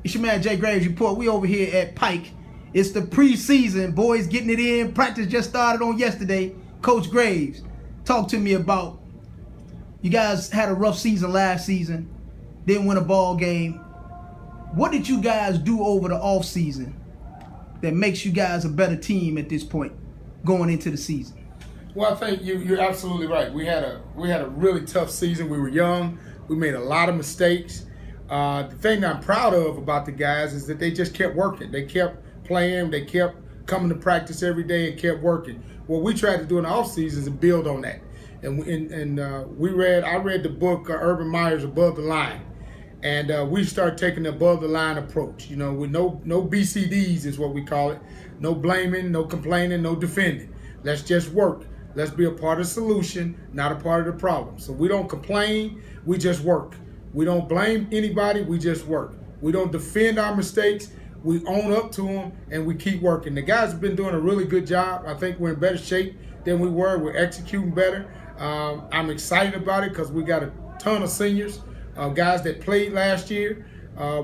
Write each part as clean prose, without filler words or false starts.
It's your man Jay Graves Report. We over here at Pike. It's the preseason. Boys getting it in. Practice just started on yesterday. Coach Graves, talk to me about, you guys had a rough season last season. Didn't win a ball game. What did you guys do over the off season that makes you guys a better team at this point going into the season? Well, I think you're absolutely right. We had a really tough season. We were young. We made a lot of mistakes. The thing that I'm proud of about the guys is that they just kept working. They kept playing. They kept coming to practice every day and kept working. What we tried to do in the off season is build on that. I read the book Urban Meyer's Above the Line, and we started taking the above the line approach. You know, with no BCDs is what we call it. No blaming, no complaining, no defending. Let's just work. Let's be a part of the solution, not a part of the problem. So we don't complain, we just work. We don't blame anybody, we just work. We don't defend our mistakes, we own up to them, and we keep working. The guys have been doing a really good job. I think we're in better shape than we were. We're executing better. I'm excited about it because we got a ton of seniors, guys that played last year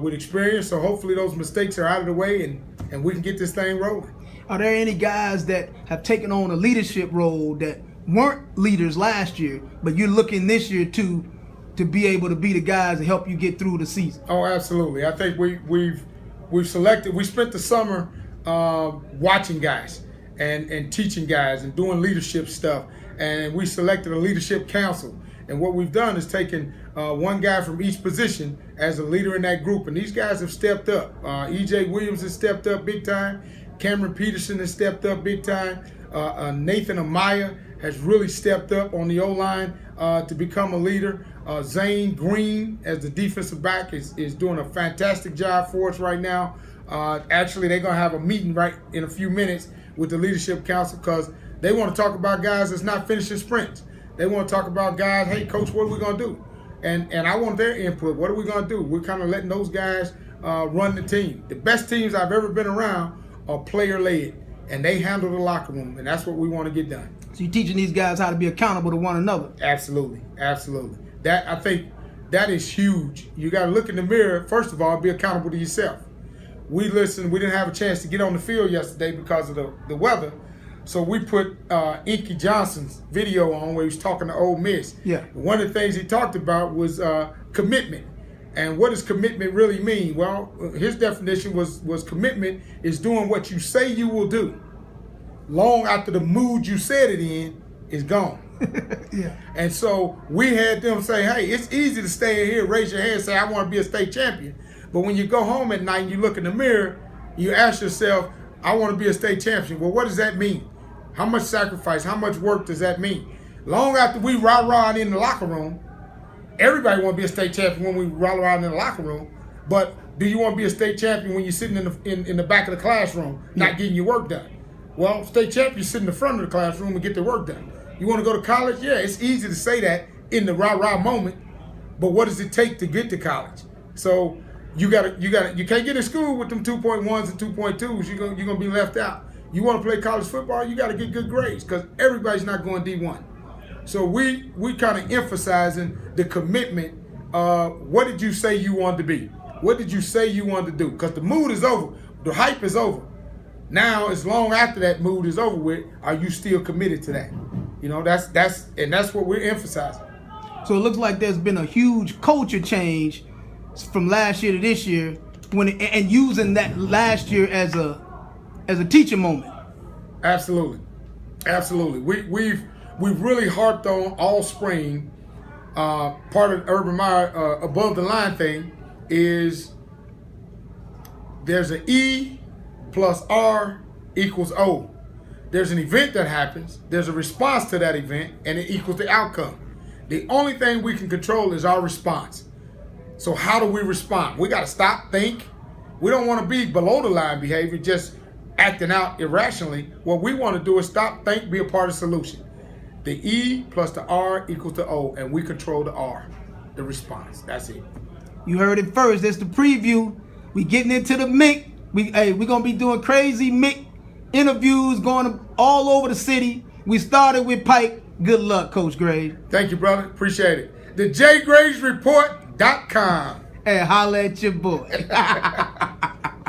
with experience. So hopefully those mistakes are out of the way and we can get this thing rolling. Are there any guys that have taken on a leadership role that weren't leaders last year, but you're looking this year to be able to be the guys to help you get through the season? Oh, absolutely. I think we've selected. We spent the summer watching guys and teaching guys and doing leadership stuff, and we selected a leadership council. And what we've done is taken one guy from each position as a leader in that group, and these guys have stepped up. E.J. Williams has stepped up big time. Cameron Peterson has stepped up big time. Nathan Amaya has really stepped up on the O-line to become a leader. Zane Green, as the defensive back, is doing a fantastic job for us right now. Actually, they're going to have a meeting right in a few minutes with the Leadership Council because they want to talk about guys that's not finishing sprints. They want to talk about guys, hey, coach, what are we going to do? And I want their input. What are we going to do? We're kind of letting those guys run the team. The best teams I've ever been around are player-led, and they handle the locker room, and that's what we want to get done. So you're teaching these guys how to be accountable to one another. Absolutely, absolutely. I think that is huge. You got to look in the mirror, first of all, be accountable to yourself. We didn't have a chance to get on the field yesterday because of the weather, so we put Inky Johnson's video on where he was talking to Ole Miss. Yeah. One of the things he talked about was commitment. And what does commitment really mean? Well, his definition was commitment is doing what you say you will do long after the mood you said it in is gone. Yeah. And so we had them say, hey, it's easy to stay in here, raise your hand, and say, I want to be a state champion. But when you go home at night and you look in the mirror, you ask yourself, I want to be a state champion. Well, what does that mean? How much sacrifice, how much work does that mean? Long after we rah-rah in the locker room, everybody want to be a state champion when we roll around in the locker room, but do you want to be a state champion when you're sitting in the back of the classroom, not getting your work done? Well, state champions sit in the front of the classroom and get their work done. You want to go to college? Yeah, it's easy to say that in the rah-rah moment, but what does it take to get to college? So you can't get in school with them 2.1s and 2.2s. You're gonna be left out. You want to play college football? You got to get good grades because everybody's not going D1. So we kind of emphasizing the commitment. What did you say you wanted to be? What did you say you wanted to do? Because the mood is over. The hype is over. Now, as long after that mood is over with, are you still committed to that? You know, that's what we're emphasizing. So it looks like there's been a huge culture change from last year to this year, and using that last year as a teaching moment. Absolutely, absolutely. We've really harped on all spring. Part of Urban Meyer above the line thing is there's an E plus R equals O. There's an event that happens, there's a response to that event, and it equals the outcome. The only thing we can control is our response. So how do we respond? We got to stop, think. We don't want to be below the line behavior, just acting out irrationally. What we want to do is stop, think, be a part of the solution. The E plus the R equals the O, and we control the R, the response. That's it. You heard it first. That's the preview. We getting into the MIC. We're going to be doing crazy MIC interviews going all over the city. We started with Pike. Good luck, Coach Graves. Thank you, brother. Appreciate it. The JGravesReport.com. Hey, holla at your boy.